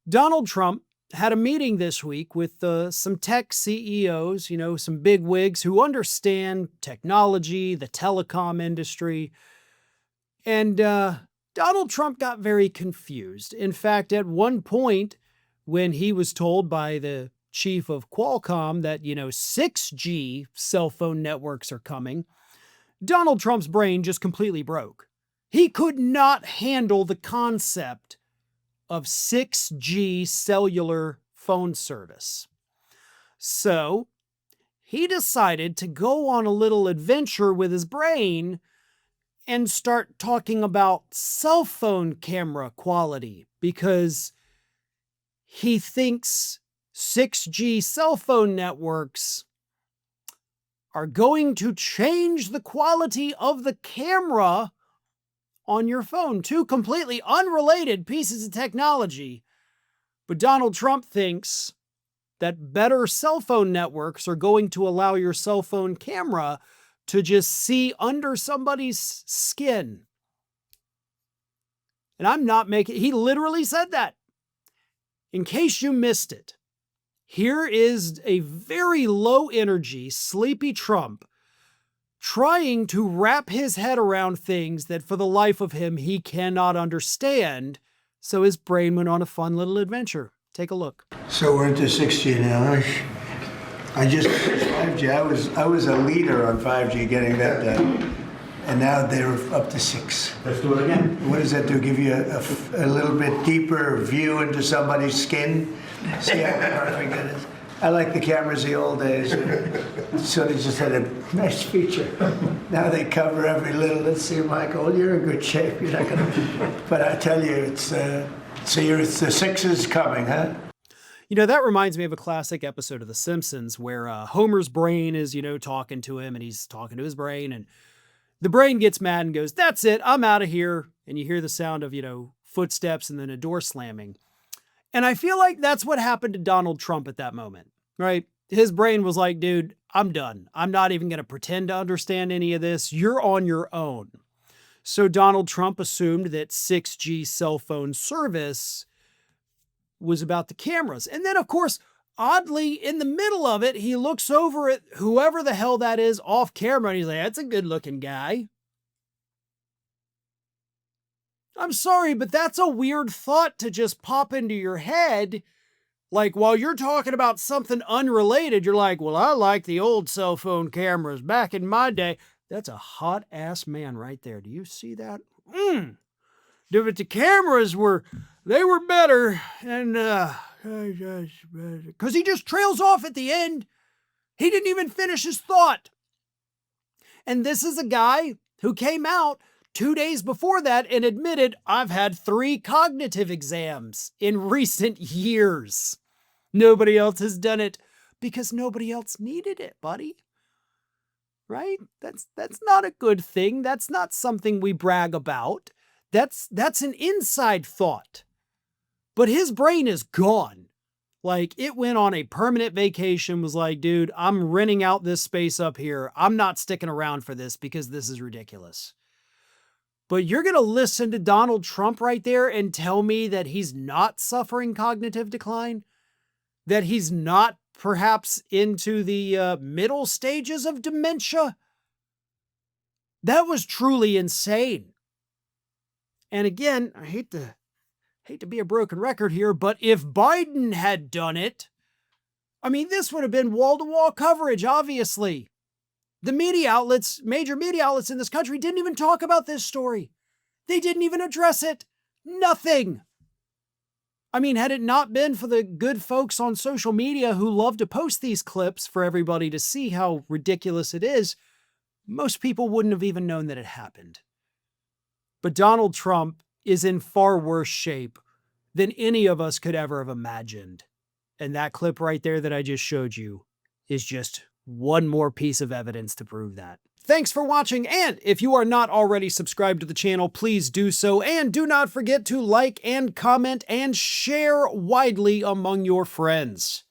Donald Trump had a meeting this week with some tech CEOs, some big wigs who understand technology, the telecom industry. And Donald Trump got very confused. In fact, at one point, when he was told by the chief of Qualcomm that, 6G cell phone networks are coming, Donald Trump's brain just completely broke. He could not handle the concept of 6G cellular phone service. So he decided to go on a little adventure with his brain and start talking about cell phone camera quality, because he thinks 6G cell phone networks are going to change the quality of the camera on your phone. Two completely unrelated pieces of technology. But Donald Trump thinks that better cell phone networks are going to allow your cell phone camera to just see under somebody's skin. And I'm not making, he literally said that. In case you missed it, here is a very low energy, sleepy Trump trying to wrap his head around things that for the life of him he cannot understand. So his brain went on a fun little adventure. Take a look. So we're into 6G now. I just finished 5G. I was a leader on 5G getting that done. And now they're up to 6. Let's do it again. What does that do? Give you a little bit deeper view into somebody's skin? See how perfect it is? I like the cameras the old days. So they just had a nice feature. Now they cover every little. Let's see, Michael, you're in good shape. You're not gonna. But I tell you, it's the 6 is coming, huh? That reminds me of a classic episode of The Simpsons where Homer's brain is, talking to him, and he's talking to his brain, and the brain gets mad and goes, "That's it, I'm out of here." And you hear the sound of, footsteps and then a door slamming. And I feel like that's what happened to Donald Trump at that moment, right? His brain was like, dude, I'm done. I'm not even going to pretend to understand any of this. You're on your own. So Donald Trump assumed that 6G cell phone service was about the cameras. And then, of course, oddly, in the middle of it, he looks over at whoever the hell that is off camera, and he's like, that's a good looking guy. I'm sorry, but that's a weird thought to just pop into your head. Like, while you're talking about something unrelated, you're like, well, I like the old cell phone cameras back in my day. That's a hot ass man right there. Do you see that? But the cameras were better. And, because he just trails off at the end. He didn't even finish his thought. And this is a guy who came out 2 days before that and admitted, I've had 3 cognitive exams in recent years. Nobody else has done it because nobody else needed it, buddy. Right? That's not a good thing. That's not something we brag about. That's an inside thought. But his brain is gone. Like, it went on a permanent vacation, was like, dude, I'm renting out this space up here. I'm not sticking around for this because this is ridiculous. But you're going to listen to Donald Trump right there and tell me that he's not suffering cognitive decline? That he's not perhaps into the middle stages of dementia? That was truly insane. And again, I hate to be a broken record here, but if Biden had done it, this would have been wall-to-wall coverage, obviously. The media outlets, major media outlets in this country didn't even talk about this story. They didn't even address it. Nothing. Had it not been for the good folks on social media who love to post these clips for everybody to see how ridiculous it is, most people wouldn't have even known that it happened. But Donald Trump is in far worse shape than any of us could ever have imagined. And that clip right there that I just showed you is just one more piece of evidence to prove that. Thanks for watching, and if you are not already subscribed to the channel, please do so, and do not forget to like and comment and share widely among your friends.